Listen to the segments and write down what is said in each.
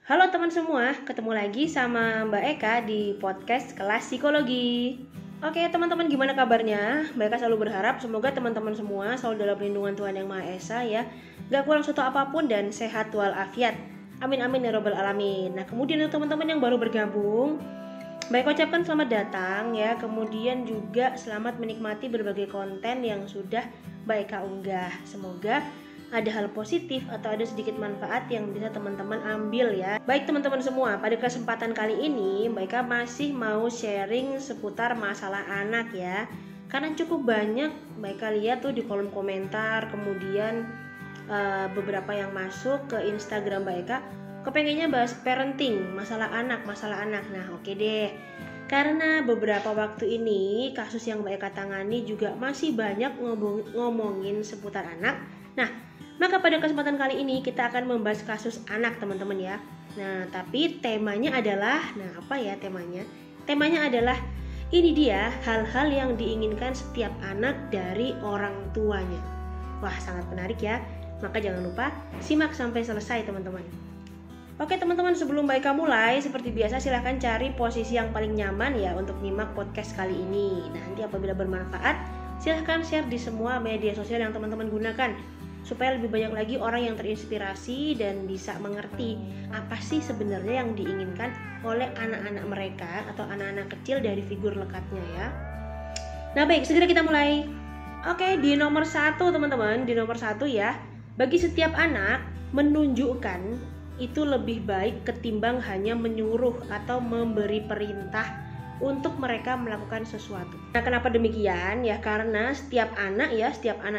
Halo teman semua, ketemu lagi sama Mbak Eka di podcast Kelas Psikologi. Oke teman-teman, gimana kabarnya? Mbak Eka selalu berharap semoga teman-teman semua selalu dalam lindungan Tuhan Yang Maha Esa ya, gak kurang suatu apapun dan sehat walafiat. Amin amin ya robbal alamin. Nah kemudian untuk teman-teman yang baru bergabung, Mbak Eka ucapkan selamat datang ya. Kemudian juga selamat menikmati berbagai konten yang sudah Mbak Eka unggah. Semoga ada hal positif atau ada sedikit manfaat yang bisa teman-teman ambil ya. Baik teman-teman semua, pada kesempatan kali ini Mbak Eka masih mau sharing seputar masalah anak ya. Karena cukup banyak Mbak Eka lihat tuh di kolom komentar, kemudian beberapa yang masuk ke Instagram Mbak Eka kepengennya bahas parenting, masalah anak. Nah oke deh, karena beberapa waktu ini kasus yang Mbak Eka tangani juga masih banyak ngomongin seputar anak. Nah, maka pada kesempatan kali ini kita akan membahas kasus anak teman-teman ya. Nah, tapi temanya adalah, apa ya temanya? Temanya adalah ini dia hal-hal yang diinginkan setiap anak dari orang tuanya. Wah, sangat menarik ya. Maka jangan lupa simak sampai selesai teman-teman. Oke teman-teman, sebelum Mbak Eka mulai, seperti biasa silahkan cari posisi yang paling nyaman ya untuk nyimak podcast kali ini. Nanti apabila bermanfaat, silahkan share di semua media sosial yang teman-teman gunakan, supaya lebih banyak lagi orang yang terinspirasi dan bisa mengerti apa sih sebenarnya yang diinginkan oleh anak-anak mereka atau anak-anak kecil dari figur lekatnya ya. Nah baik, segera kita mulai. Oke, di nomor 1 teman-teman, di nomor 1 ya, bagi setiap anak menunjukkan itu lebih baik ketimbang hanya menyuruh atau memberi perintah untuk mereka melakukan sesuatu. Nah, kenapa demikian? Ya karena setiap anak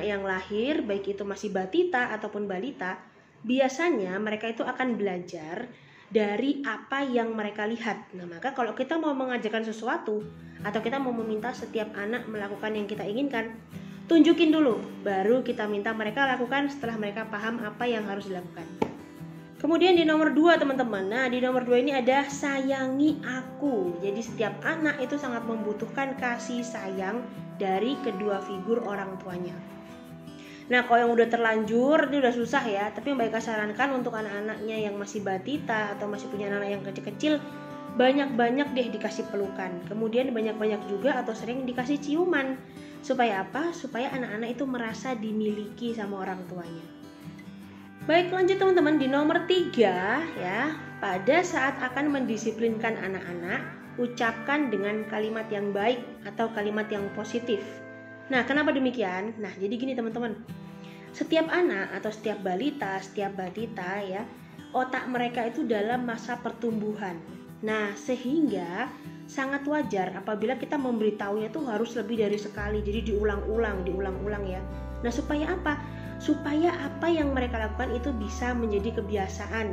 yang lahir, baik itu masih batita ataupun balita, biasanya mereka itu akan belajar dari apa yang mereka lihat. Nah, maka kalau kita mau mengajarkan sesuatu atau kita mau meminta setiap anak melakukan yang kita inginkan, tunjukin dulu, baru kita minta mereka lakukan setelah mereka paham apa yang harus dilakukan. Kemudian di nomor 2 teman-teman, nah di nomor 2 ini ada sayangi aku. Jadi setiap anak itu sangat membutuhkan kasih sayang dari kedua figur orang tuanya. Nah kalau yang udah terlanjur, ini udah susah ya, tapi Mbak Eka sarankan untuk anak-anaknya yang masih batita atau masih punya anak yang kecil-kecil, banyak-banyak deh dikasih pelukan. Kemudian banyak-banyak juga atau sering dikasih ciuman. Supaya apa? Supaya anak-anak itu merasa dimiliki sama orang tuanya. Baik, lanjut teman-teman, di nomor 3 ya. Pada saat akan mendisiplinkan anak-anak, ucapkan dengan kalimat yang baik atau kalimat yang positif. Nah, kenapa demikian? Nah, jadi gini teman-teman. Setiap anak atau setiap balita, setiap batita ya, otak mereka itu dalam masa pertumbuhan. Nah, sehingga sangat wajar apabila kita memberitahunya tuh harus lebih dari sekali. Jadi diulang-ulang ya. Nah, supaya apa? Supaya apa yang mereka lakukan itu bisa menjadi kebiasaan.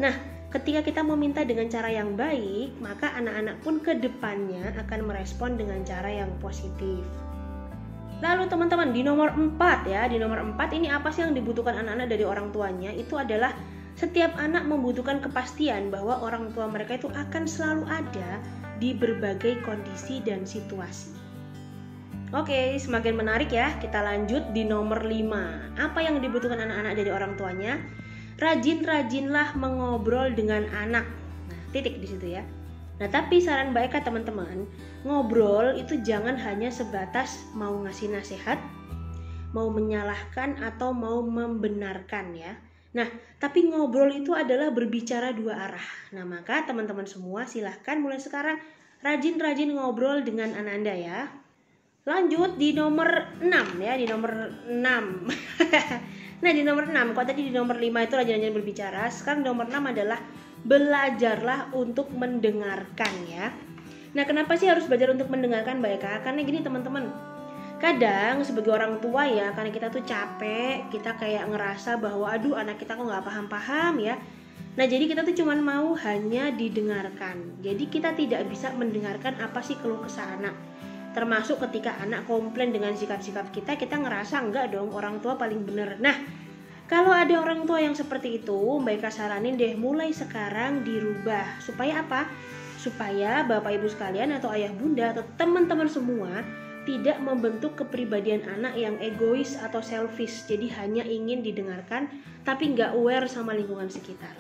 Nah, ketika kita meminta dengan cara yang baik, maka anak-anak pun ke depannya akan merespon dengan cara yang positif. Lalu teman-teman, di nomor 4 ya, di nomor 4 ini apa sih yang dibutuhkan anak-anak dari orang tuanya? Itu adalah setiap anak membutuhkan kepastian bahwa orang tua mereka itu akan selalu ada di berbagai kondisi dan situasi. Oke, semakin menarik ya. Kita lanjut di nomor 5. Apa yang dibutuhkan anak-anak dari orang tuanya? Rajin-rajinlah mengobrol dengan anak. Nah, titik di situ ya. Nah, tapi saran Mbak Eka teman-teman, ngobrol itu jangan hanya sebatas mau ngasih nasihat, mau menyalahkan atau mau membenarkan ya. Nah, tapi ngobrol itu adalah berbicara dua arah. Nah, maka teman-teman semua silahkan mulai sekarang rajin-rajin ngobrol dengan anak Anda ya. Lanjut di nomor 6 ya, di nomor 6. Nah, di nomor 6, kalau tadi di nomor 5 itu rajin-rajin berbicara, sekarang nomor 6 adalah belajarlah untuk mendengarkan ya. Nah, kenapa sih harus belajar untuk mendengarkan Mbak Eka? Karena gini teman-teman, kadang sebagai orang tua ya, karena kita tuh capek, kita kayak ngerasa bahwa aduh anak kita kok gak paham-paham ya. Nah, jadi kita tuh cuman mau hanya didengarkan. Jadi kita tidak bisa mendengarkan apa sih keluh kesah anak. Termasuk ketika anak komplain dengan sikap-sikap kita ngerasa enggak dong orang tua paling bener. Nah, kalau ada orang tua yang seperti itu, Mbak Eka saranin deh mulai sekarang dirubah. Supaya apa? Supaya Bapak Ibu sekalian atau ayah bunda atau teman-teman semua tidak membentuk kepribadian anak yang egois atau selfish. Jadi hanya ingin didengarkan tapi nggak aware sama lingkungan sekitar.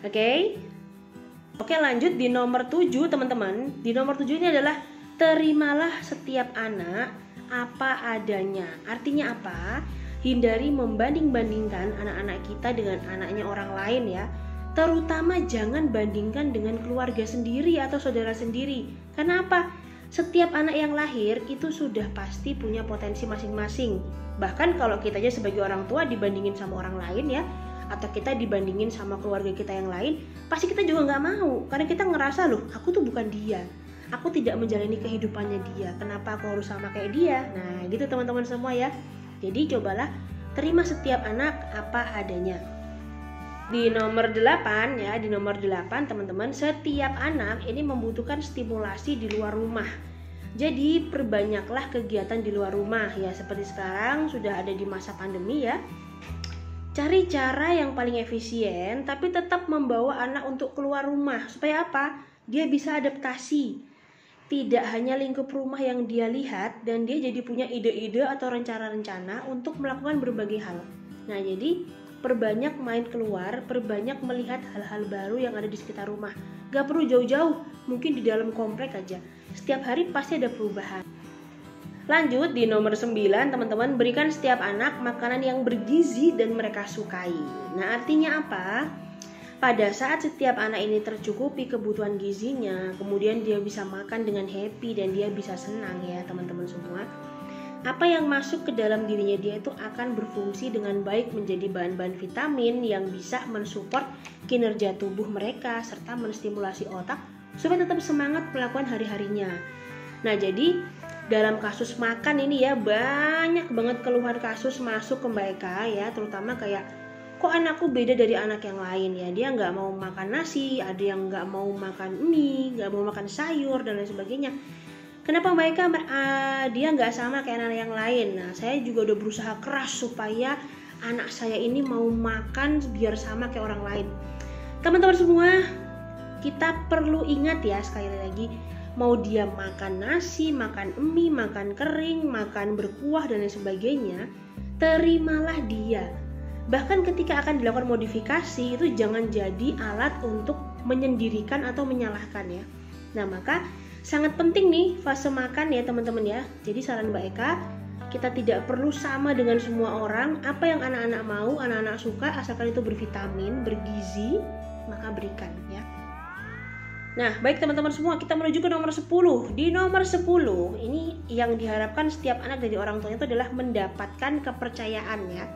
Oke? Oke, lanjut di nomor 7 teman-teman. Di nomor 7 ini adalah terimalah setiap anak apa adanya. Artinya apa? Hindari membanding-bandingkan anak-anak kita dengan anaknya orang lain ya. Terutama jangan bandingkan dengan keluarga sendiri atau saudara sendiri. Karena apa? Setiap anak yang lahir itu sudah pasti punya potensi masing-masing. Bahkan kalau kita aja sebagai orang tua dibandingin sama orang lain ya, atau kita dibandingin sama keluarga kita yang lain, pasti kita juga nggak mau, karena kita ngerasa loh, aku tuh bukan dia, aku tidak menjalani kehidupannya dia, kenapa aku harus sama kayak dia. Nah gitu teman-teman semua ya. Jadi cobalah terima setiap anak apa adanya. Di nomor 8 ya, di nomor 8 teman-teman, setiap anak ini membutuhkan stimulasi di luar rumah. Jadi perbanyaklah kegiatan di luar rumah ya, seperti sekarang sudah ada di masa pandemi ya. Cari cara yang paling efisien tapi tetap membawa anak untuk keluar rumah. Supaya apa? Dia bisa adaptasi. Tidak hanya lingkup rumah yang dia lihat, dan dia jadi punya ide-ide atau rencana-rencana untuk melakukan berbagai hal. Nah jadi perbanyak main keluar, perbanyak melihat hal-hal baru yang ada di sekitar rumah. Gak perlu jauh-jauh, mungkin di dalam komplek aja. Setiap hari pasti ada perubahan. Lanjut di nomor 9 teman-teman, berikan setiap anak makanan yang bergizi dan mereka sukai. Nah artinya apa? Pada saat setiap anak ini tercukupi kebutuhan gizinya, kemudian dia bisa makan dengan happy dan dia bisa senang ya teman-teman semua. Apa yang masuk ke dalam dirinya dia itu akan berfungsi dengan baik menjadi bahan-bahan vitamin yang bisa mensupport kinerja tubuh mereka serta menstimulasi otak supaya tetap semangat melakukan hari-harinya. Nah jadi dalam kasus makan ini ya, banyak banget keluhan kasus masuk ke Mbak Eka ya, terutama kayak kok anakku beda dari anak yang lain ya, dia nggak mau makan nasi, ada yang nggak mau makan mie, nggak mau makan sayur dan lain sebagainya. Kenapa Mbak Eka dia nggak sama kayak anak yang lain? Nah saya juga udah berusaha keras supaya anak saya ini mau makan biar sama kayak orang lain. Teman-teman semua, kita perlu ingat ya sekali lagi, mau dia makan nasi, makan mie, makan kering, makan berkuah dan lain sebagainya, terimalah dia. Bahkan ketika akan dilakukan modifikasi, itu jangan jadi alat untuk menyendirikan atau menyalahkan ya. Nah maka sangat penting nih fase makan ya teman-teman ya. Jadi saran Mbak Eka, kita tidak perlu sama dengan semua orang. Apa yang anak-anak mau, anak-anak suka, asalkan itu bervitamin, bergizi, maka berikan ya. Nah, baik teman-teman semua, kita menuju ke nomor 10. Di nomor 10, ini yang diharapkan setiap anak dari orang tuanya itu adalah mendapatkan kepercayaan ya.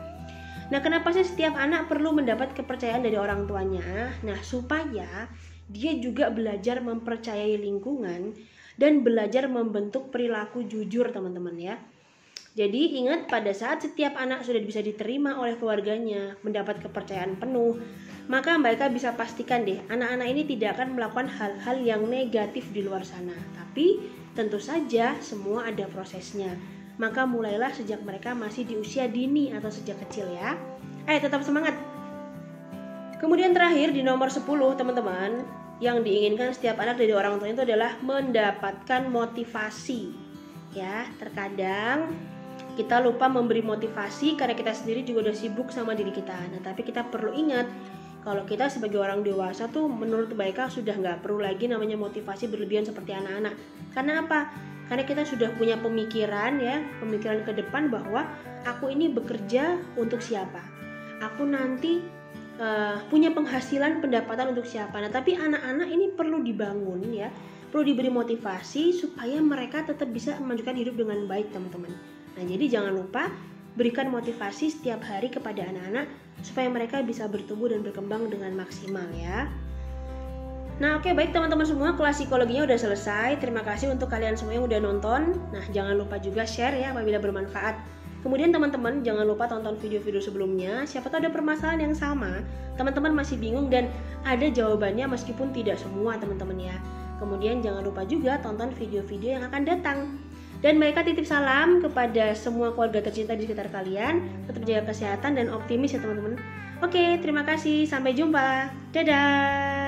Nah, kenapa sih setiap anak perlu mendapat kepercayaan dari orang tuanya? Nah, supaya dia juga belajar mempercayai lingkungan dan belajar membentuk perilaku jujur teman-teman ya. Jadi ingat, pada saat setiap anak sudah bisa diterima oleh keluarganya, mendapat kepercayaan penuh, maka mereka bisa pastikan deh, anak-anak ini tidak akan melakukan hal-hal yang negatif di luar sana. Tapi tentu saja semua ada prosesnya. Maka mulailah sejak mereka masih di usia dini atau sejak kecil ya. Tetap semangat. Kemudian terakhir di nomor 10 teman-teman, yang diinginkan setiap anak dari orang tuanya itu adalah mendapatkan motivasi. Ya, terkadang kita lupa memberi motivasi karena kita sendiri juga udah sibuk sama diri kita. Nah, tapi kita perlu ingat, kalau kita sebagai orang dewasa tuh menurut Mbak Eka sudah nggak perlu lagi namanya motivasi berlebihan seperti anak-anak. Karena apa? Karena kita sudah punya pemikiran ya, pemikiran ke depan bahwa aku ini bekerja untuk siapa. Aku nanti punya penghasilan, pendapatan untuk siapa. Nah, tapi anak-anak ini perlu dibangun ya, perlu diberi motivasi supaya mereka tetap bisa memajukan hidup dengan baik teman-teman. Nah, jadi jangan lupa berikan motivasi setiap hari kepada anak-anak supaya mereka bisa bertumbuh dan berkembang dengan maksimal ya. Nah oke, baik teman-teman semua, kelas psikologinya udah selesai. Terima kasih untuk kalian semua yang udah nonton. Nah jangan lupa juga share ya apabila bermanfaat. Kemudian teman-teman jangan lupa tonton video-video sebelumnya. Siapa tahu ada permasalahan yang sama, teman-teman masih bingung dan ada jawabannya meskipun tidak semua teman-teman ya. Kemudian jangan lupa juga tonton video-video yang akan datang. Dan mereka titip salam kepada semua keluarga tercinta di sekitar kalian. Tetap jaga kesehatan dan optimis ya teman-teman. Oke, terima kasih. Sampai jumpa. Dadah.